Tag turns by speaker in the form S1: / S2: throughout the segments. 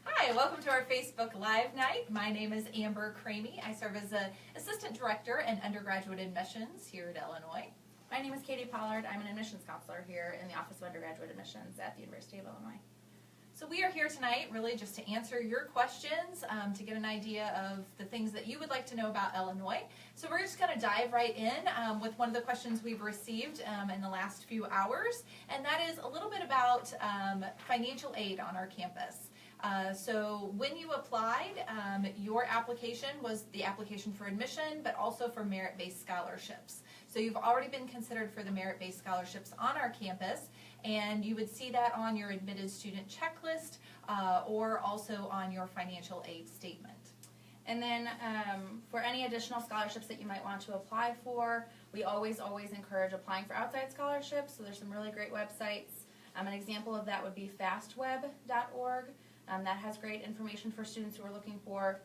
S1: Hi, welcome to our Facebook Live night. My name is Amber Cramey. I serve as an Assistant Director in Undergraduate Admissions here at Illinois.
S2: My name is Katie Pollard. I'm an admissions counselor here in the Office of Undergraduate Admissions at the University of Illinois.
S1: So we are here tonight really just to answer your questions, to get an idea of the things that you would like to know about Illinois. So we're just going to dive right in with one of the questions we've received in the last few hours, and that is a little bit about financial aid on our campus. So when you applied, your application was the application for admission, but also for merit-based scholarships. So you've already been considered for the merit-based scholarships on our campus, and you would see that on your admitted student checklist or also on your financial aid statement.
S2: And then for any additional scholarships that you might want to apply for, we always encourage applying for outside scholarships. So there's some really great websites. An example of that would be fastweb.org. That has great information for students who are looking for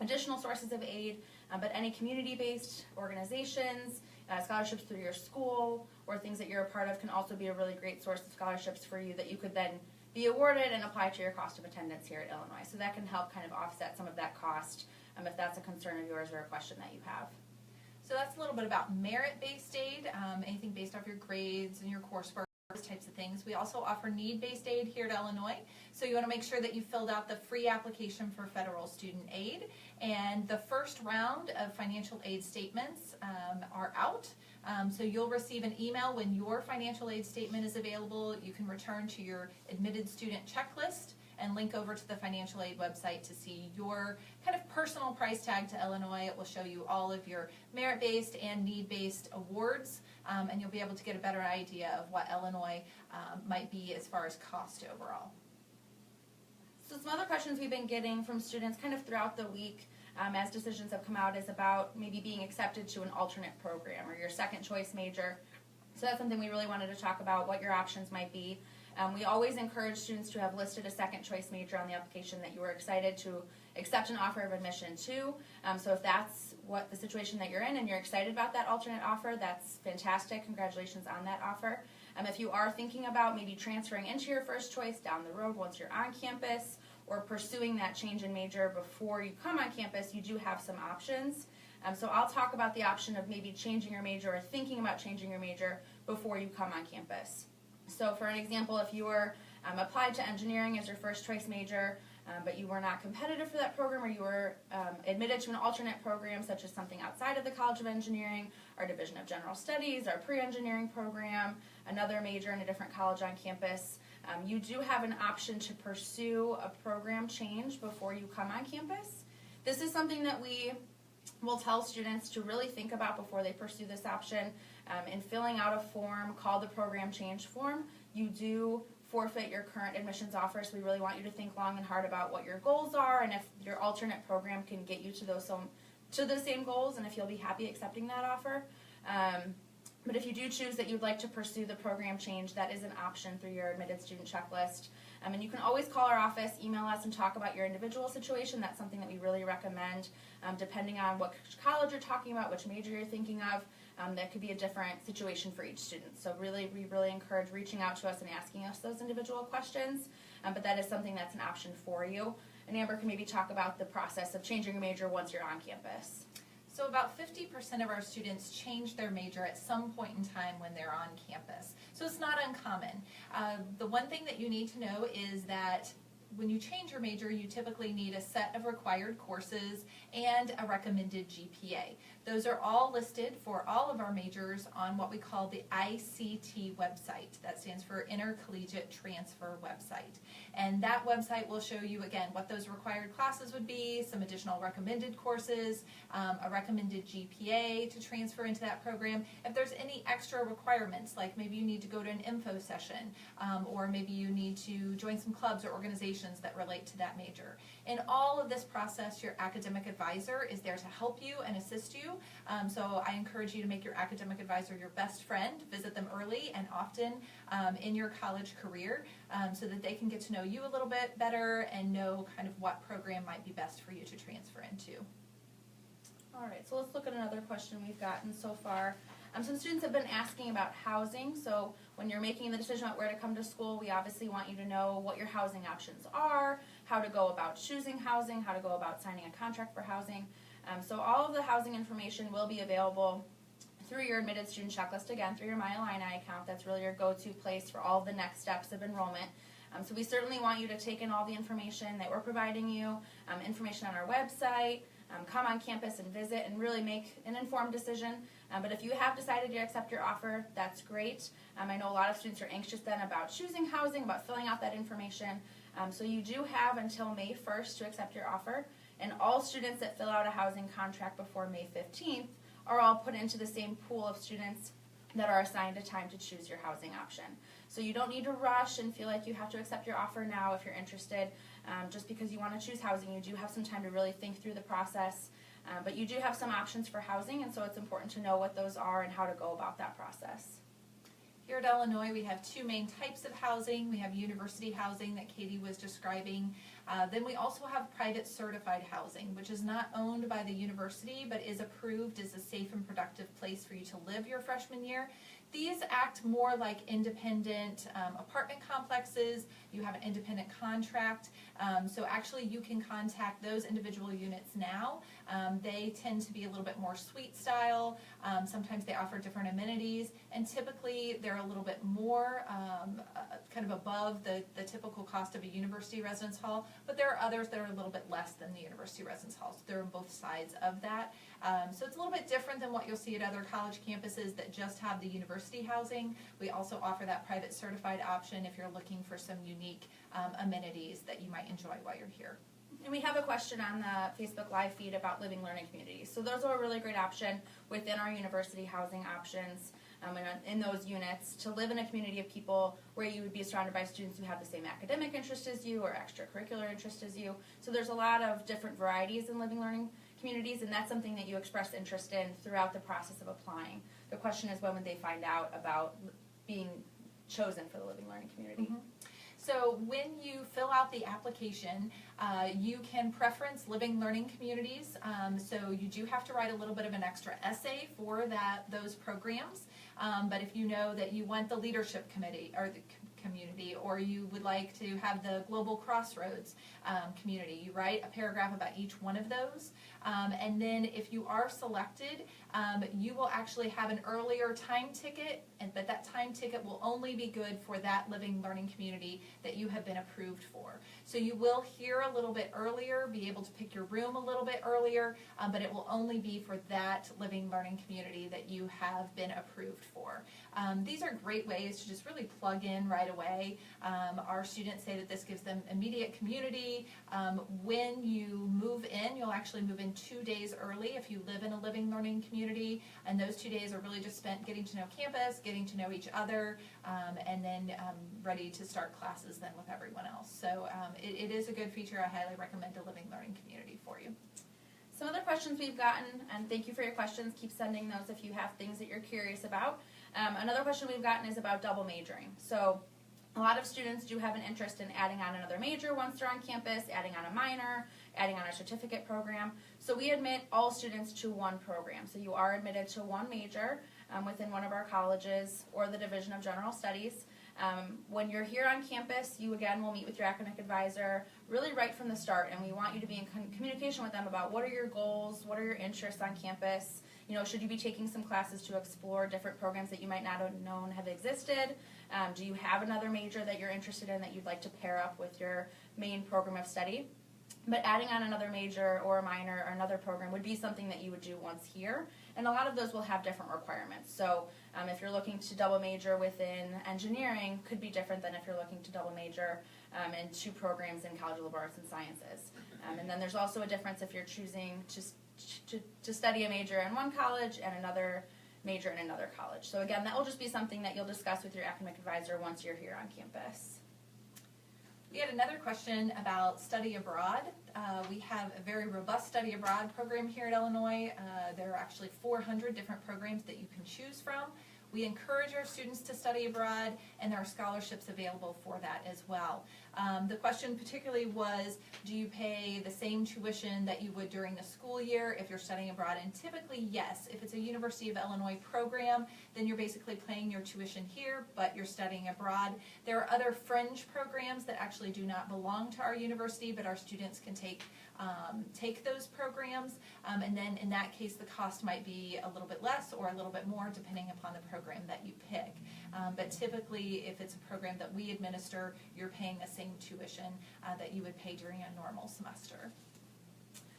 S2: additional sources of aid, but any community-based organizations, scholarships through your school, or things that you're a part of can also be a really great source of scholarships for you that you could then be awarded and apply to your cost of attendance here at Illinois. So that can help kind of offset some of that cost if that's a concern of yours or a question that you have.
S1: So that's a little bit about merit-based aid, anything based off your grades and your coursework, those types of things. We also offer need-based aid here at Illinois. So you want to make sure that you filled out the free application for federal student aid. And the first round of financial aid statements are out. So you'll receive an email when your financial aid statement is available. You can return to your admitted student checklist and link over to the financial aid website to see your kind of personal price tag to Illinois. It will show you all of your merit-based and need-based awards, and you'll be able to get a better idea of what Illinois might be as far as cost overall.
S2: So some other questions we've been getting from students kind of throughout the week as decisions have come out is about maybe being accepted to an alternate program or your second choice major. So that's something we really wanted to talk about, what your options might be. We always encourage students to have listed a second choice major on the application that you were excited to accept an offer of admission to. So if that's what the situation that you're in and you're excited about that alternate offer, that's fantastic. Congratulations on that offer. If you are thinking about maybe transferring into your first choice down the road once you're on campus or pursuing that change in major before you come on campus, you do have some options. So I'll talk about the option of maybe changing your major or thinking about changing your major before you come on campus. So for an example, if you were applied to engineering as your first choice major, but you were not competitive for that program, or you were admitted to an alternate program such as something outside of the College of Engineering, our Division of General Studies, our pre-engineering program, another major in a different college on campus, you do have an option to pursue a program change before you come on campus. This is something that we will tell students to really think about before they pursue this option. In filling out a form called the program change form, you do forfeit your current admissions offer, so we really want you to think long and hard about what your goals are and if your alternate program can get you to the same goals and if you'll be happy accepting that offer. But if you do choose that you'd like to pursue the program change, that is an option through your admitted student checklist. And you can always call our office, email us, and talk about your individual situation. That's something that we really recommend, depending on what college you're talking about, which major you're thinking of. That could be a different situation for each student. So we really encourage reaching out to us and asking us those individual questions, but that is something that's an option for you. And Amber can maybe talk about the process of changing your major once you're on campus.
S1: So about 50% of our students change their major at some point in time when they're on campus. So it's not uncommon. The one thing that you need to know is that when you change your major, you typically need a set of required courses and a recommended GPA. Those are all listed for all of our majors on what we call the ICT website. That stands for Intercollegiate Transfer Website. And that website will show you, again, what those required classes would be, some additional recommended courses, a recommended GPA to transfer into that program. If there's any extra requirements, like maybe you need to go to an info session, or maybe you need to join some clubs or organizations that relate to that major. In all of this process, your academic advisor is there to help you and assist you. So I encourage you to make your academic advisor your best friend, visit them early and often in your college career so that they can get to know you a little bit better and know kind of what program might be best for you to transfer into.
S2: All right, so let's look at another question we've gotten so far. Some students have been asking about housing, so when you're making the decision about where to come to school, we obviously want you to know what your housing options are, how to go about choosing housing, how to go about signing a contract for housing. So all of the housing information will be available through your admitted student checklist, again, through your My Illini account. That's really your go-to place for all the next steps of enrollment. So we certainly want you to take in all the information that we're providing you, information on our website, come on campus and visit and really make an informed decision. But if you have decided to accept your offer, that's great. I know a lot of students are anxious then about choosing housing, about filling out that information. So you do have until May 1st to accept your offer, and all students that fill out a housing contract before May 15th are all put into the same pool of students that are assigned a time to choose your housing option. So you don't need to rush and feel like you have to accept your offer now if you're interested. Just because you want to choose housing, you do have some time to really think through the process. But you do have some options for housing, and so it's important to know what those are and how to go about that process.
S1: Here at Illinois, we have two main types of housing. We have university housing that Katie was describing. Then we also have private certified housing, which is not owned by the university, but is approved as a safe and productive place for you to live your freshman year. These act more like independent apartment complexes. You have an independent contract. So actually you can contact those individual units now. They tend to be a little bit more suite style. Sometimes they offer different amenities, and typically they're a little bit more kind of above the typical cost of a university residence hall, but there are others that are a little bit less than the university residence hall. So they're on both sides of that. So it's a little bit different than what you'll see at other college campuses that just have the university housing. We also offer that private certified option if you're looking for some unique amenities that you might enjoy while you're here.
S2: And we have a question on the Facebook Live feed about living learning communities. So those are a really great option within our university housing options. And in those units, to live in a community of people where you would be surrounded by students who have the same academic interest as you or extracurricular interest as you. So there's a lot of different varieties in living learning communities, and that's something that you express interest in throughout the process of applying. The question is, when would they find out about being chosen for the living learning community?
S1: Mm-hmm. So when you fill out the application, you can preference living learning communities. So you do have to write a little bit of an extra essay for those programs. But if you know that you want the leadership committee or the community, or you would like to have the Global Crossroads community, you write a paragraph about each one of those. And then if you are selected, you will actually have an earlier time ticket, but that time ticket will only be good for that living learning community that you have been approved for. So you will hear a little bit earlier, be able to pick your room a little bit earlier, but it will only be for that living learning community that you have been approved for. These are great ways to just really plug in right away. Our students say that this gives them immediate community. When you move in, you'll actually move in 2 days early if you live in a living learning community, and those 2 days are really just spent getting to know campus, getting to know each other, and then ready to start classes then with everyone else. So it is a good feature. I highly recommend a living learning community for you.
S2: Some other questions we've gotten, and thank you for your questions. Keep sending those if you have things that you're curious about. Another question we've gotten is about double majoring. So a lot of students do have an interest in adding on another major once they're on campus, adding on a minor, adding on a certificate program. So we admit all students to one program. So you are admitted to one major within one of our colleges or the Division of General Studies. When you're here on campus, you again will meet with your academic advisor really right from the start, and we want you to be in communication with them about what are your goals, what are your interests on campus. You know, should you be taking some classes to explore different programs that you might not have known have existed? Do you have another major that you're interested in that you'd like to pair up with your main program of study? But adding on another major or a minor or another program would be something that you would do once here, and a lot of those will have different requirements. So if you're looking to double major within engineering, could be different than if you're looking to double major in 2 programs in College of Liberal Arts and Sciences. And then there's also a difference if you're choosing to study a major in one college and another major in another college. So again, that will just be something that you'll discuss with your academic advisor once you're here on campus.
S1: We had another question about study abroad. We have a very robust study abroad program here at Illinois. There are actually 400 different programs that you can choose from. We encourage our students to study abroad, and there are scholarships available for that as well. The question particularly was, do you pay the same tuition that you would during the school year if you're studying abroad? And typically, yes. If it's a University of Illinois program, then you're basically paying your tuition here, but you're studying abroad. There are other fringe programs that actually do not belong to our university, but our students can take those programs, and then in that case the cost might be a little bit less or a little bit more depending upon the program that you pick. But typically, if it's a program that we administer, you're paying the same tuition that you would pay during a normal semester.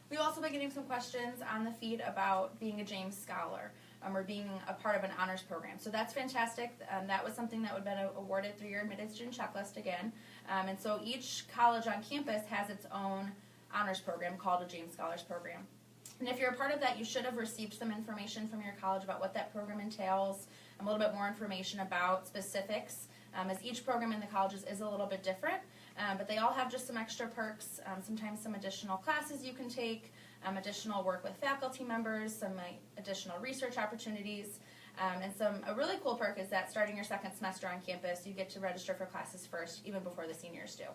S2: We've also been getting some questions on the feed about being a James Scholar or being a part of an honors program. So that's fantastic. That was something that would have been awarded through your admitted student checklist again. And so each college on campus has its own honors program called a James Scholars Program. And if you're a part of that, you should have received some information from your college about what that program entails, a little bit more information about specifics, as each program in the colleges is a little bit different, but they all have just some extra perks, sometimes some additional classes you can take, additional work with faculty members, some additional research opportunities, and a really cool perk is that starting your second semester on campus, you get to register for classes first, even before the seniors do.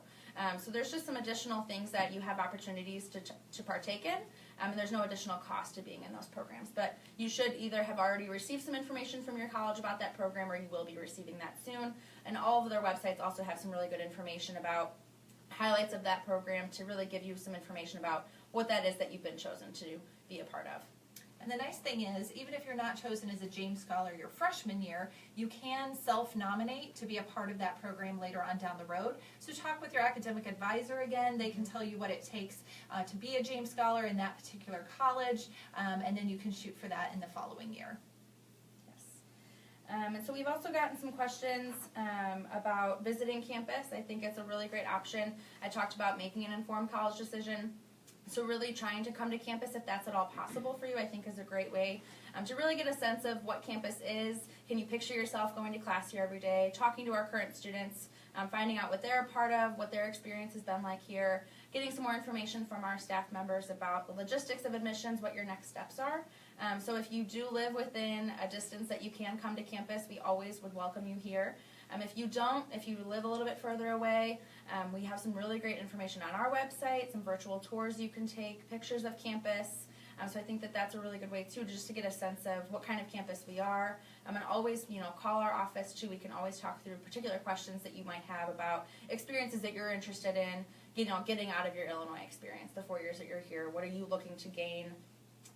S2: So there's just some additional things that you have opportunities to partake in, and there's no additional cost to being in those programs. But you should either have already received some information from your college about that program, or you will be receiving that soon. And all of their websites also have some really good information about highlights of that program to really give you some information about what that is that you've been chosen to be a part of.
S1: And the nice thing is, even if you're not chosen as a James Scholar your freshman year, you can self-nominate to be a part of that program later on down the road. So talk with your academic advisor again. They can tell you what it takes to be a James Scholar in that particular college, and then you can shoot for that in the following year.
S2: Yes. And so we've also gotten some questions about visiting campus. I think it's a really great option. I talked about making an informed college decision. So really trying to come to campus, if that's at all possible for you, I think is a great way to really get a sense of what campus is. Can you picture yourself going to class here every day, talking to our current students, finding out what they're a part of, what their experience has been like here, getting some more information from our staff members about the logistics of admissions, what your next steps are. So if you do live within a distance that you can come to campus, we always would welcome you here. If you don't, if you live a little bit further away, we have some really great information on our website, some virtual tours you can take, pictures of campus. So I think that that's a really good way too, just to get a sense of what kind of campus we are. And always, call our office too. We can always talk through particular questions that you might have about experiences that you're interested in, getting out of your Illinois experience, the 4 years that you're here. What are you looking to gain,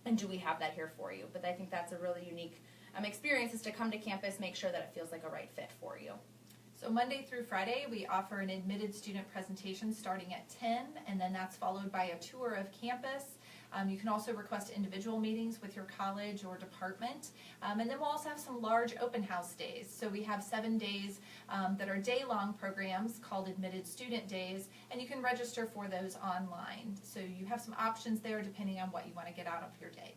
S2: and do we have that here for you? But I think that's a really unique experience, is to come to campus, make sure that it feels like a right fit for you.
S1: So Monday through Friday, we offer an admitted student presentation starting at 10, and then that's followed by a tour of campus. You can also request individual meetings with your college or department. And then we'll also have some large open house days. So we have 7 days that are day-long programs called Admitted Student Days, and you can register for those online. So you have some options there depending on what you want to get out of your day.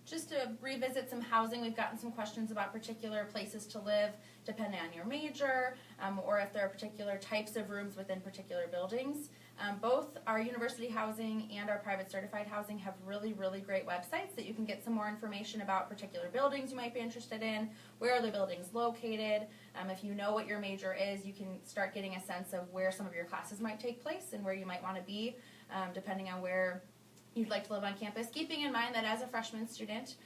S2: Just to revisit some housing, we've gotten some questions about particular places to live depending on your major, or if there are particular types of rooms within particular buildings. Both our university housing and our private certified housing have really, really great websites that you can get some more information about particular buildings you might be interested in, where are the buildings located. If you know what your major is, you can start getting a sense of where some of your classes might take place and where you might want to be, depending on where you'd like to live on campus, keeping in mind that as a freshman student,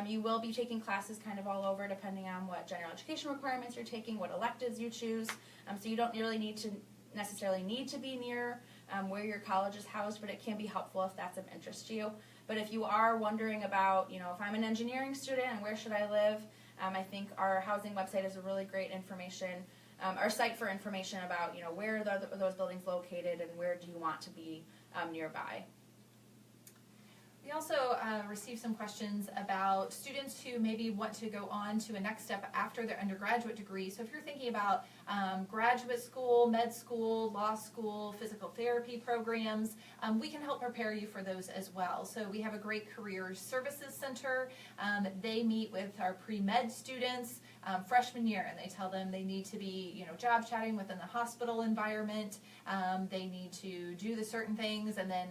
S2: you will be taking classes kind of all over depending on what general education requirements you're taking, what electives you choose, so you don't really necessarily need to be near where your college is housed, but it can be helpful if that's of interest to you. But if you are wondering about, if I'm an engineering student and where should I live, I think our housing website is a really great our site for information about, where are those buildings located and where do you want to be nearby.
S1: We also received some questions about students who maybe want to go on to a next step after their undergraduate degree. So if you're thinking about graduate school, med school, law school, physical therapy programs, we can help prepare you for those as well. So we have a great careers services center. They meet with our pre-med students freshman year, and they tell them they need to be, job chatting within the hospital environment. They need to do the certain things and then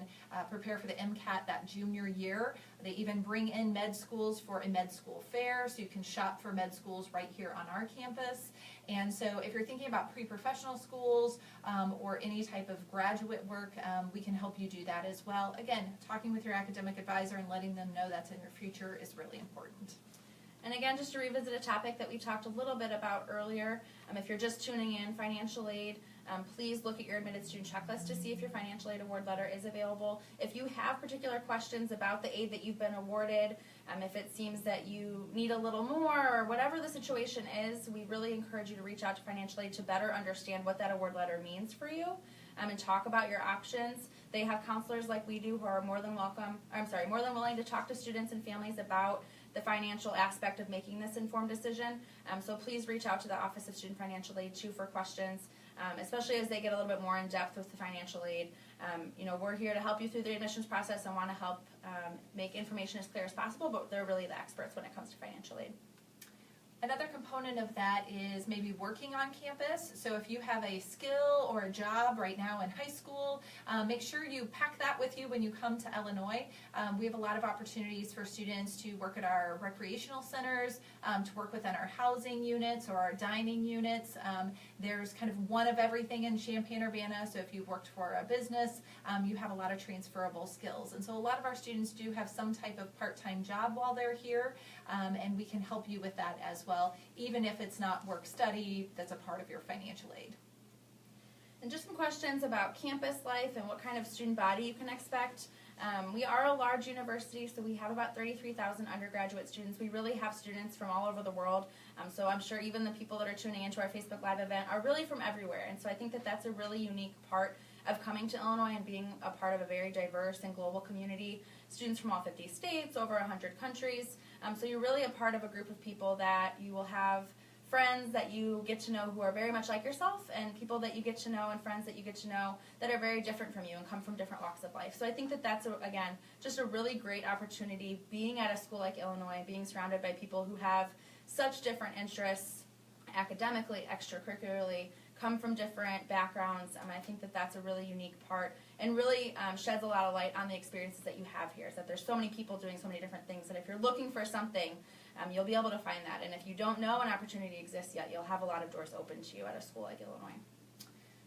S1: prepare for the MCAT that junior year. They even bring in med schools for a med school fair, so you can shop for med schools right here on our campus. And so if you're thinking about pre-professional schools or any type of graduate work, we can help you do that as well. Again, talking with your academic advisor and letting them know that's in your future is really important.
S2: And again, just to revisit a topic that we talked a little bit about earlier, if you're just tuning in, financial aid, please look at your admitted student checklist to see if your financial aid award letter is available. If you have particular questions about the aid that you've been awarded, if it seems that you need a little more or whatever the situation is, we really encourage you to reach out to financial aid to better understand what that award letter means for you and talk about your options. They have counselors like we do who are more than willing to talk to students and families about the financial aspect of making this informed decision. So please reach out to the Office of Student Financial Aid too for questions, especially as they get a little bit more in depth with the financial aid. We're here to help you through the admissions process and want to help make information as clear as possible, but they're really the experts when it comes to financial aid.
S1: Another component of that is maybe working on campus. So if you have a skill or a job right now in high school, make sure you pack that with you when you come to Illinois. We have a lot of opportunities for students to work at our recreational centers, to work within our housing units or our dining units. There's kind of one of everything in Champaign-Urbana, so if you've worked for a business, you have a lot of transferable skills. And so a lot of our students do have some type of part-time job while they're here, and we can help you with that as well, even if it's not work-study that's a part of your financial aid.
S2: And just some questions about campus life and what kind of student body you can expect. We are a large university, so we have about 33,000 undergraduate students. We really have students from all over the world, so I'm sure even the people that are tuning into our Facebook Live event are really from everywhere. And so I think that that's a really unique part of coming to Illinois and being a part of a very diverse and global community. Students from all 50 states, over 100 countries. So you're really a part of a group of people that you will have friends that you get to know who are very much like yourself, and people that you get to know and friends that you get to know that are very different from you and come from different walks of life. So I think that that's, again, just a really great opportunity being at a school like Illinois, being surrounded by people who have such different interests academically, extracurricularly, come from different backgrounds. I think that that's a really unique part and really sheds a lot of light on the experiences that you have here, is that there's so many people doing so many different things that if you're looking for something, you'll be able to find that. And if you don't know an opportunity exists yet, you'll have a lot of doors open to you at a school like Illinois.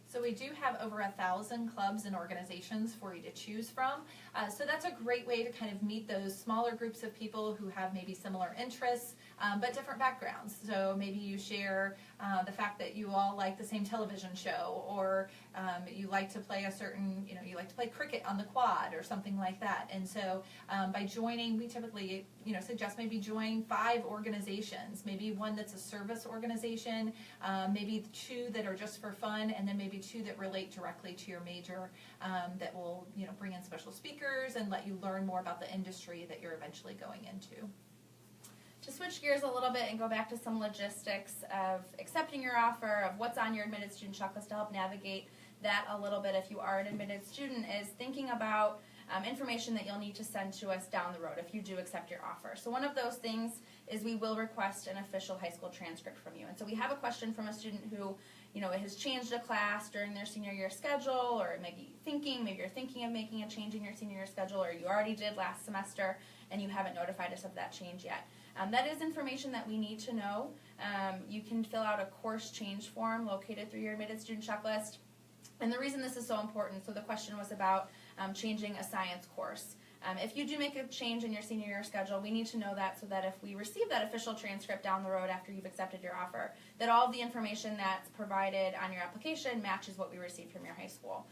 S1: So we do have over 1,000 clubs and organizations for you to choose from. So that's a great way to kind of meet those smaller groups of people who have maybe similar interests, but different backgrounds. So maybe you share the fact that you all like the same television show, or you like to play a certain, you like to play cricket on the quad or something like that. And so by joining, we typically, suggest maybe join 5 organizations, maybe one that's a service organization, maybe 2 that are just for fun, and then maybe 2 that relate directly to your major, that will, bring in special speakers and let you learn more about the industry that you're eventually going into.
S2: To switch gears a little bit and go back to some logistics of accepting your offer, of what's on your admitted student checklist to help navigate that a little bit if you are an admitted student, is thinking about information that you'll need to send to us down the road if you do accept your offer. So one of those things is we will request an official high school transcript from you. And so we have a question from a student who has changed a class during their senior year schedule, or maybe you're thinking of making a change in your senior year schedule, or you already did last semester and you haven't notified us of that change yet. That is information that we need to know. You can fill out a course change form located through your admitted student checklist. And the reason this is so important, so the question was about changing a science course. If you do make a change in your senior year schedule, we need to know that so that if we receive that official transcript down the road after you've accepted your offer, that all of the information that's provided on your application matches what we received from your high school.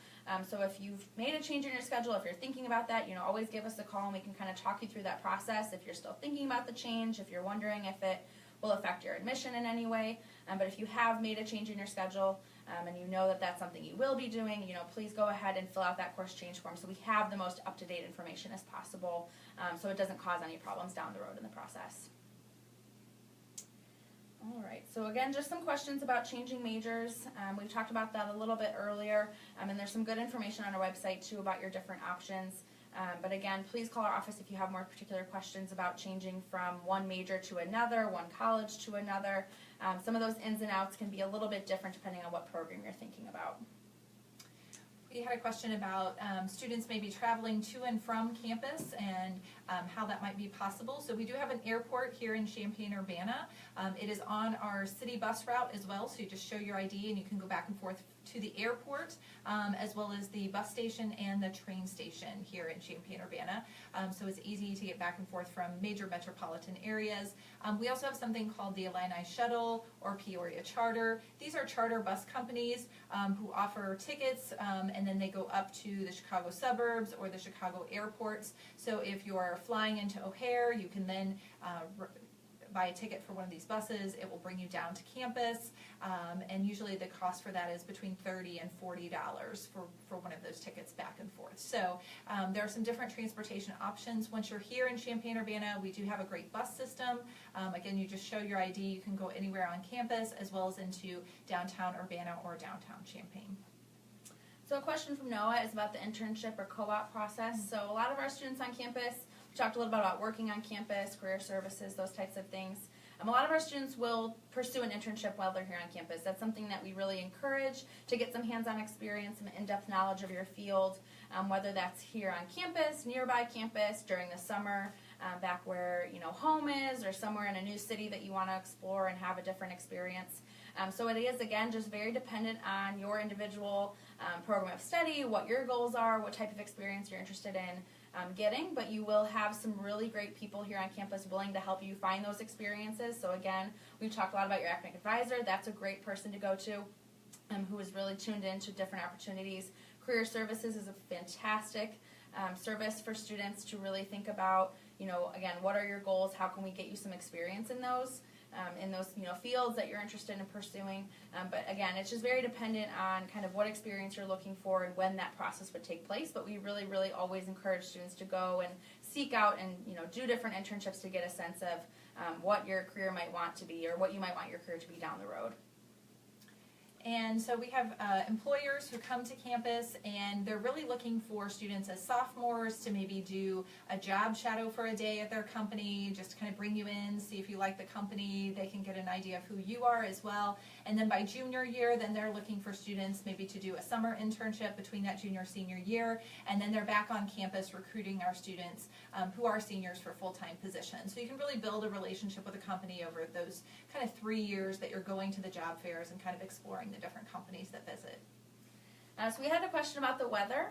S2: So if you've made a change in your schedule, if you're thinking about that, always give us a call and we can kind of talk you through that process. If you're still thinking about the change, if you're wondering if it will affect your admission in any way. But if you have made a change in your schedule, and you know that that's something you will be doing, please go ahead and fill out that course change form so we have the most up-to-date information as possible, so it doesn't cause any problems down the road in the process. All right, so again, just some questions about changing majors. We've talked about that a little bit earlier, and there's some good information on our website too about your different options. But again, please call our office if you have more particular questions about changing from one major to another, one college to another. Some of those ins and outs can be a little bit different depending on what program you're thinking about.
S1: You had a question about students maybe traveling to and from campus and how that might be possible. So we do have an airport here in Champaign-Urbana. It is on our city bus route as well, so you just show your ID and you can go back and forth to the airport, as well as the bus station and the train station here in Champaign-Urbana. So it's easy to get back and forth from major metropolitan areas. We also have something called the Illini Shuttle or Peoria Charter. These are charter bus companies who offer tickets, and then they go up to the Chicago suburbs or the Chicago airports. So if you're flying into O'Hare, you can then buy a ticket for one of these buses. It will bring you down to campus, and usually the cost for that is between $30 and $40 for one of those tickets back and forth. So there are some different transportation options. Once you're here in Champaign-Urbana, we do have a great bus system. Again, you just show your ID. You can go anywhere on campus as well as into downtown Urbana or downtown Champaign.
S2: So a question from Noah is about the internship or co-op process. So a lot of our students on campus, we talked a little bit about working on campus, career services, those types of things. A lot of our students will pursue an internship while they're here on campus. That's something that we really encourage to get some hands-on experience, some in-depth knowledge of your field, whether that's here on campus, nearby campus, during the summer, back where home is, or somewhere in a new city that you want to explore and have a different experience. So it is, again, just very dependent on your individual program of study, what your goals are, what type of experience you're interested in getting, but you will have some really great people here on campus willing to help you find those experiences. So again, we've talked a lot about your academic advisor. That's a great person to go to, who is really tuned into different opportunities. Career services is a fantastic service for students to really think about, again, what are your goals? How can we get you some experience in those? Fields that you're interested in pursuing. But again, it's just very dependent on kind of what experience you're looking for and when that process would take place. But we really, really always encourage students to go and seek out and do different internships to get a sense of what your career might want to be, or what you might want your career to be down the road.
S1: And so we have employers who come to campus, and they're really looking for students as sophomores to maybe do a job shadow for a day at their company, just to kind of bring you in, see if you like the company. They can get an idea of who you are as well. And then by junior year, then they're looking for students maybe to do a summer internship between that junior-senior year, and then they're back on campus recruiting our students who are seniors for full-time positions. So you can really build a relationship with a company over those kind of 3 years that you're going to the job fairs and kind of exploring the different companies that visit.
S2: So we had a question about the weather,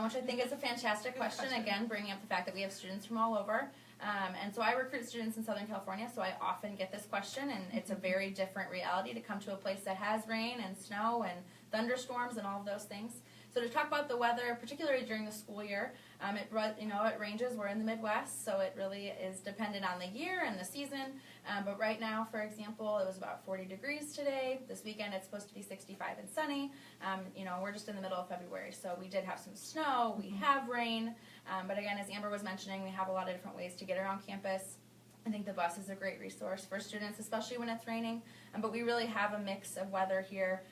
S2: which I think is a fantastic question. Again, bringing up the fact that we have students from all over. And so I recruit students in Southern California, so I often get this question, and it's a very different reality to come to a place that has rain and snow and thunderstorms and all of those things. So to talk about the weather, particularly during the school year, it ranges. We're in the Midwest, so it really is dependent on the year and the season. But right now, for example, it was about 40 degrees today. This weekend, it's supposed to be 65 and sunny. We're just in the middle of February, so we did have some snow. We have rain. But again, as Amber was mentioning, we have a lot of different ways to get around campus. I think the bus is a great resource for students, especially when it's raining. But we really have a mix of weather here.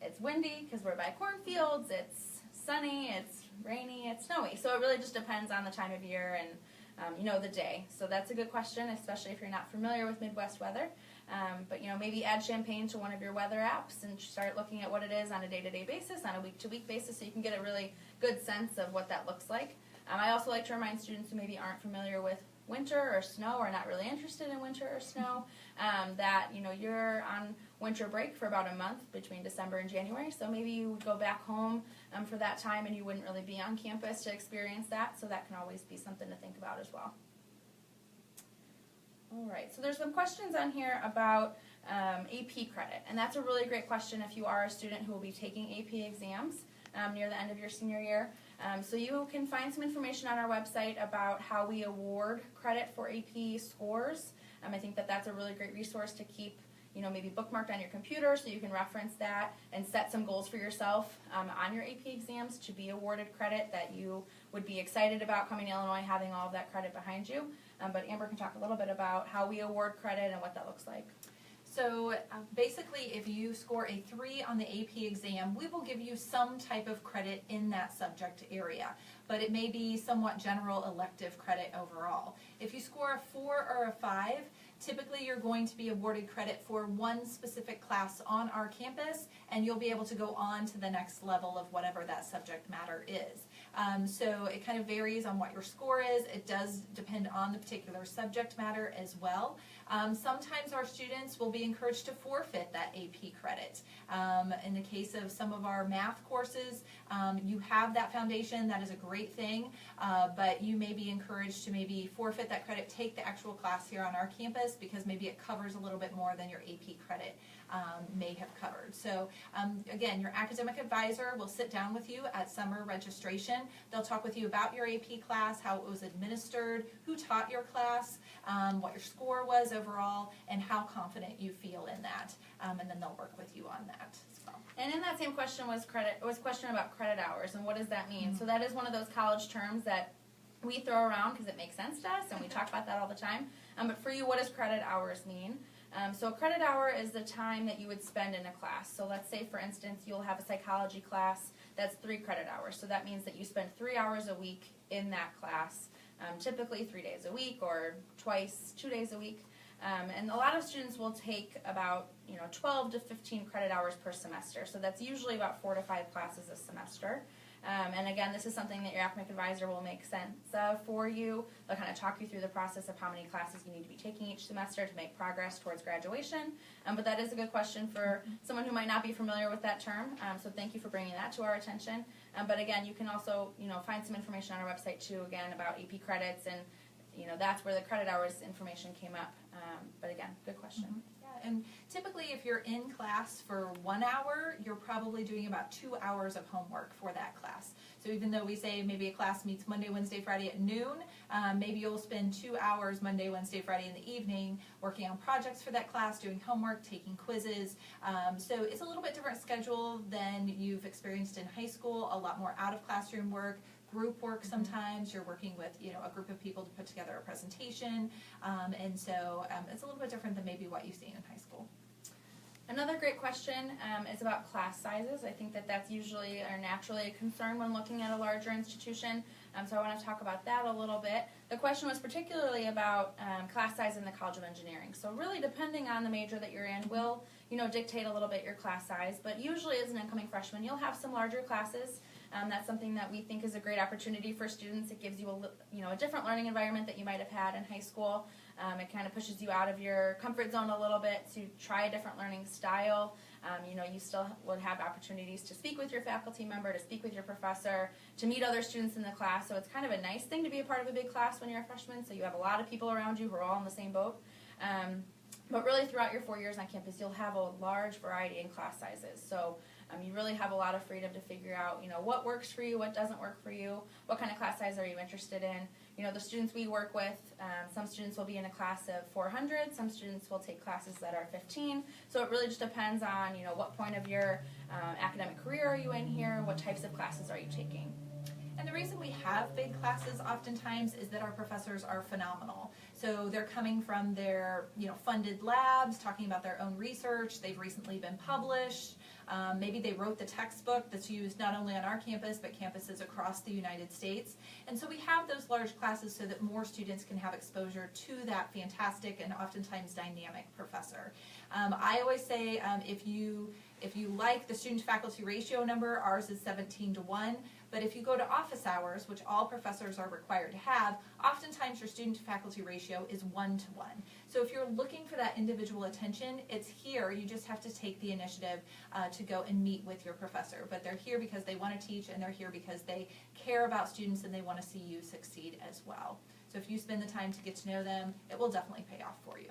S2: It's windy because we're by cornfields. It's sunny. It's rainy. It's snowy. So it really just depends on the time of year and the day. So that's a good question, especially if you're not familiar with Midwest weather. But maybe add Champaign to one of your weather apps and start looking at what it is on a day-to-day basis, on a week-to-week basis, so you can get a really good sense of what that looks like. I also like to remind students who maybe aren't familiar with winter or snow, or not really interested in winter or snow, that you're on winter break for about a month between December and January. So maybe you would go back home for that time, and you wouldn't really be on campus to experience that. So that can always be something to think about as well. All right, so there's some questions on here about AP credit, and that's a really great question if you are a student who will be taking AP exams near the end of your senior year. So you can find some information on our website about how we award credit for AP scores. I think that that's a really great resource to keep, maybe bookmarked on your computer so you can reference that and set some goals for yourself on your AP exams to be awarded credit that you would be excited about coming to Illinois, having all of that credit behind you. But Amber can talk a little bit about how we award credit and what that looks like.
S1: So basically, if you score a 3 on the AP exam, we will give you some type of credit in that subject area, but it may be somewhat general elective credit overall. If you score a 4 or a 5, Typically, you're going to be awarded credit for one specific class on our campus, and you'll be able to go on to the next level of whatever that subject matter is. So it kind of varies on what your score is. It does depend on the particular subject matter as well. Sometimes our students will be encouraged to forfeit that AP credit. In the case of some of our math courses, you have that foundation. That is a great thing, but you may be encouraged to maybe forfeit that credit, take the actual class here on our campus, because maybe it covers a little bit more than your AP credit may have covered. So again, your academic advisor will sit down with you at summer registration. They'll talk with you about your AP class, how it was administered, who taught your class, what your score was overall, and how confident you feel in that. And then they'll work with you on that as well.
S2: And in that same question was question about credit hours and what does that mean? So that is one of those college terms that we throw around because it makes sense to us and we talk about that all the time. But for you, what does credit hours mean? So a credit hour is the time that you would spend in a class. So let's say, for instance, you'll have a psychology class that's 3 credit hours. So that means that you spend 3 hours a week in that class, typically 3 days a week or twice, 2 days a week. And a lot of students will take about 12 to 15 credit hours per semester. So that's usually about 4 to 5 classes a semester. And again, this is something that your academic advisor will make sense of for you. They'll kind of talk you through the process of how many classes you need to be taking each semester to make progress towards graduation. But that is a good question for someone who might not be familiar with that term. So thank you for bringing that to our attention. But again, you can also find some information on our website too, again, about AP credits, and that's where the credit hours information came up. But again, good question.
S1: And typically, if you're in class for 1 hour, you're probably doing about 2 hours of homework for that class. So even though we say maybe a class meets Monday, Wednesday, Friday at noon, maybe you'll spend 2 hours Monday, Wednesday, Friday in the evening working on projects for that class, doing homework, taking quizzes. So it's a little bit different schedule than you've experienced in high school, a lot more out of classroom work, group work sometimes. You're working with a group of people to put together a presentation, and so it's a little bit different than maybe what you've seen in high school.
S2: Another great question is about class sizes. I think that that's usually or naturally a concern when looking at a larger institution, so I want to talk about that a little bit. The question was particularly about class size in the College of Engineering. So really, depending on the major that you're in will dictate a little bit your class size, but usually as an incoming freshman you'll have some larger classes. That's something that we think is a great opportunity for students. It gives you a different learning environment that you might have had in high school. It kind of pushes you out of your comfort zone a little bit to try a different learning style. You still would have opportunities to speak with your faculty member, to speak with your professor, to meet other students in the class. So it's kind of a nice thing to be a part of a big class when you're a freshman, so you have a lot of people around you who are all in the same boat. But really throughout your 4 years on campus, you'll have a large variety in class sizes. So you really have a lot of freedom to figure out, what works for you, what doesn't work for you, what kind of class size are you interested in. The students we work with, some students will be in a class of 400, some students will take classes that are 15. So it really just depends on, what point of your academic career are you in here, what types of classes are you taking.
S1: And the reason we have big classes oftentimes is that our professors are phenomenal. So they're coming from their funded labs, talking about their own research. They've recently been published. Maybe they wrote the textbook that's used not only on our campus but campuses across the United States. And so we have those large classes so that more students can have exposure to that fantastic and oftentimes dynamic professor. I always say if you like the student-to-faculty ratio number, ours is 17:1. But if you go to office hours, which all professors are required to have, oftentimes your student-to-faculty ratio is 1:1. So if you're looking for that individual attention, it's here. You just have to take the initiative to go and meet with your professor. But they're here because they want to teach, and they're here because they care about students and they want to see you succeed as well. So if you spend the time to get to know them, it will definitely pay off for you.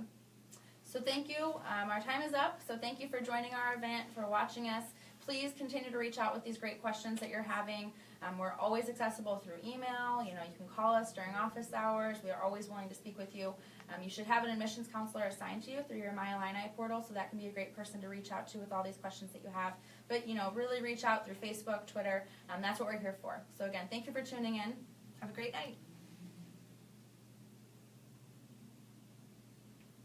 S2: So thank you. Our time is up. So thank you for joining our event, for watching us. Please continue to reach out with these great questions that you're having. We're always accessible through email. You can call us during office hours. We are always willing to speak with you. You should have an admissions counselor assigned to you through your My Illini portal, so that can be a great person to reach out to with all these questions that you have. But really reach out through Facebook, Twitter. That's what we're here for. So again, thank you for tuning in.
S1: Have a great night.